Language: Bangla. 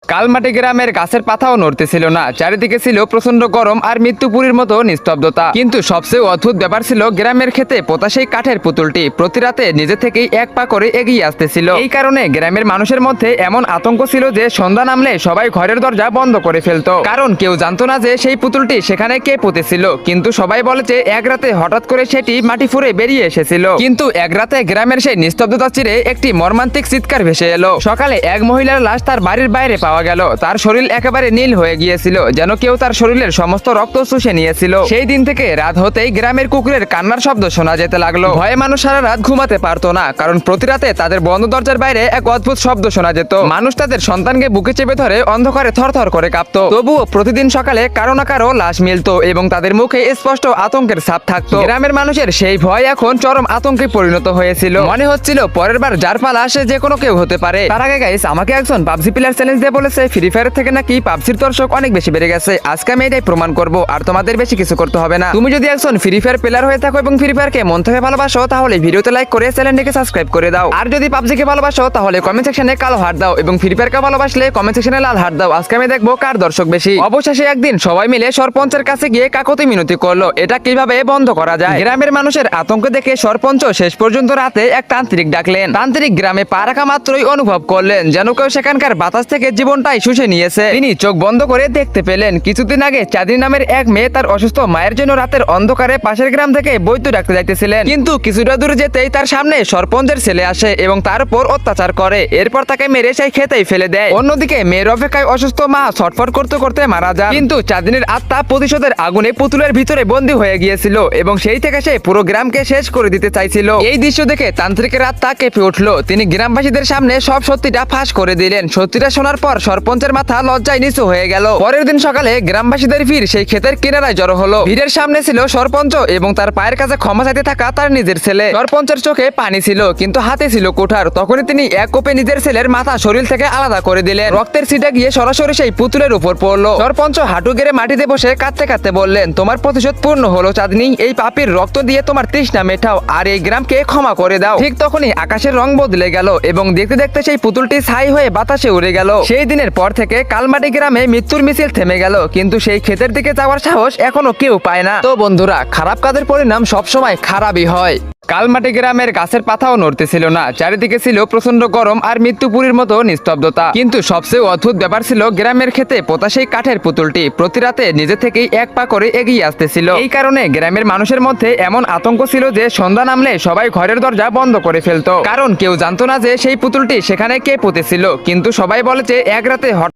কালমাটি গ্রামের গাছের পাতাও নড়তেছিল না, চারিদিকে ছিল প্রচন্ড গরম আর মৃত্যুপুরীর মতো নিস্তব্ধতা। কিন্তু সবচেয়ে অদ্ভুত ব্যাপার ছিল গ্রামের ক্ষেতে পোতা সেই কাঠের পুতুলটি প্রতি রাতে নিজে থেকেই এক পা করে এগিয়ে আসতেছিল। এই কারণে গ্রামের মানুষের মধ্যে এমন আতঙ্ক ছিল যে সন্ধ্যা নামলে সবাই ঘরের দরজা বন্ধ করে ফেলতো, কারণ কেউ জানতো না যে সেই পুতুলটি সেখানে কে পুঁতেছিল। কিন্তু সবাই বলে যে এক রাতে হঠাৎ করে সেটি মাটি ফুঁড়ে বেরিয়ে এসেছিল। কিন্তু এক রাতে গ্রামের সেই নিস্তব্ধতা চিরে একটি মর্মান্তিক চিৎকার ভেসে এলো। সকালে এক মহিলার লাশ তার বাড়ির বাইরে পাওয়া গেল। তার শরীর একেবারে নীল হয়ে গিয়েছিল, যেন কেউ তার শরীরের সমস্ত রক্ত চুষে নিয়েছিল। সেই দিন থেকে রাত হতেই গ্রামের কুকুরের কান্নার শব্দ শোনা যেতে লাগলো। ভয়ে মানুষ সারা রাত ঘুমাতে পারতো না, কারণ প্রতি রাতে তাদের বন্ধ দরজার বাইরে এক অদ্ভুত শব্দ শোনা যেত। মানুষ তাদের সন্তানকে বুকে চেপে ধরে অন্ধকারে থরথর করে কাঁপতো। তবুও প্রতিদিন সকালে কারো না কারো লাশ মিলতো এবং তাদের মুখে স্পষ্ট আতঙ্কের ছাপ থাকতো। গ্রামের মানুষের সেই ভয় এখন চরম আতঙ্কে পরিণত হয়েছিল। মনে হচ্ছিল পরের বার যার পালা সে যে কোনো কেউ হতে পারে। তার আগে গাইস, আমাকে একজন পাবজি প্লেয়ার চ্যালেঞ্জ দিয়ে বলেছে ফ্রি ফায়ার থেকে নাকি পাবজির দর্শক অনেক বেশি বেড়ে গেছে। আজকে আমি এটাই প্রমাণ করব, আর তোমাদের বেশি কিছু করতে হবে না। তুমি যদি একজন ফ্রি ফায়ার প্লেয়ার হয়ে থাকো এবং ফ্রি ফায়ারকে মন থেকে ভালোবাসো, তাহলে ভিডিওতে লাইক করে চ্যানেলটিকে সাবস্ক্রাইব করে দাও। আর যদি পাবজিকে ভালোবাসো, তাহলে কমেন্ট সেকশনে কালো হার্ট দাও এবং ফ্রি ফায়ারকে ভালোবাসলে কমেন্ট সেকশনে লাল হার্ট দাও। আজকে আমি দেখবো কার দর্শক বেশি। অবশেষে একদিন সবাই মিলে সরপঞ্চের কাছে গিয়ে কাকতি মিনতি করলো এটা কিভাবে বন্ধ করা যায়। গ্রামের মানুষের আতঙ্ক দেখে সরপঞ্চ শেষ পর্যন্ত রাতে এক তান্ত্রিক ডাকলেন। তান্ত্রিক গ্রামে পা রাখা মাত্রই অনুভব করলেন যেন কেউ সেখানকার বাতাস থেকে জীবনটাই শুষে নিয়েছে। তিনি চোখ বন্ধ করে দেখতে পেলেন কিছুদিন আগে চাঁদনি নামের এক মেয়ে তার অসুস্থ মায়ের জন্য রাতের অন্ধকারে পাশের গ্রাম থেকে বৈদ্য ডাকতে যাইতেছিলেন। কিন্তু কিছুটা দূরে যেতেই তার সামনে সরপঞ্চের ছেলে আসে এবং তার উপর অত্যাচার করে। এরপর তাকে মেরে সেই খেতেই ফেলে দেয়। অন্যদিকে মেয়ের অপেক্ষায় অসুস্থ মা ছটফট করতে করতে মারা যান। কিন্তু চাঁদনির আত্মা প্রতিশোধের আগুনে পুতুলের ভিতরে বন্দী হয়ে গিয়েছিল এবং সেই থেকে সে পুরো গ্রামকে শেষ করে দিতে চাইছিল। এই দৃশ্য দেখে তান্ত্রিকের আত্মা কেঁপে উঠলো। তিনি গ্রামবাসীদের সামনে সব সত্যিটা ফাঁস করে দিলেন। সত্যিটা শোনার পর সরপঞ্চের মাথা লজ্জায় নিচু হয়ে গেল। পরের দিন সকালে গ্রামবাসীদের ভিড় সেই ক্ষেতের কিনারায় জড়ো হলো। ভিড়ের সামনে ছিল সরপঞ্চ এবং তার পায়ের কাছে ক্ষমা চাইতে থাকা তার নিজের ছেলে। সরপঞ্চের চোখে পানি ছিল, কিন্তু হাতে ছিল কুঠার। তখনই তিনি এক কোপে নিজের ছেলের মাথা শরীর থেকে আলাদা করে দিলেন। রক্তের ছিটা গিয়ে সরাসরি সেই পুতুলের উপর পড়লো। সরপঞ্চ হাঁটু গেড়ে মাটিতে বসে কাঁদতে কাঁদতে বললেন, তোমার প্রতিশোধ পূর্ণ হলো চাঁদনি। এই পাপীর রক্ত দিয়ে তোমার তৃষ্ণা মেটাও আর এই গ্রামকে ক্ষমা করে দাও। ঠিক তখনই আকাশের রং বদলে গেল এবং দেখতে দেখতে সেই পুতুলটি ছাই হয়ে বাতাসে উড়ে গেল। সেই দিনের পর থেকে কালমাটি গ্রামে মৃত্যুর মিছিল থেমে গেল, কিন্তু সেই ক্ষেতের দিকে যাওয়ার সাহস এখনো কেউ পায় না। তো বন্ধুরা, খারাপ কাজের পরিণাম সবসময় খারাপই হয়। কালমাটি গ্রামের গাছের পাতাও নড়তেছিল না, চারিদিকে ছিল প্রচন্ড গরম আর মৃত্যুপুরীর মতো নিস্তব্ধতা। কিন্তু সবচেয়ে অদ্ভুত ব্যাপার ছিল গ্রামের ক্ষেতে পোতা সেই কাঠের পুতুলটি প্রতি রাতে নিজে থেকেই এক পা করে এগিয়ে আসতেছিল। এই কারণে গ্রামের মানুষের মধ্যে এমন আতঙ্ক ছিল যে সন্ধ্যা নামলে সবাই ঘরের দরজা বন্ধ করে ফেলতো, কারণ কেউ জানতো না যে সেই পুতুলটি সেখানে কে পুঁতেছিল। কিন্তু সবাই বলে যে এক রাতে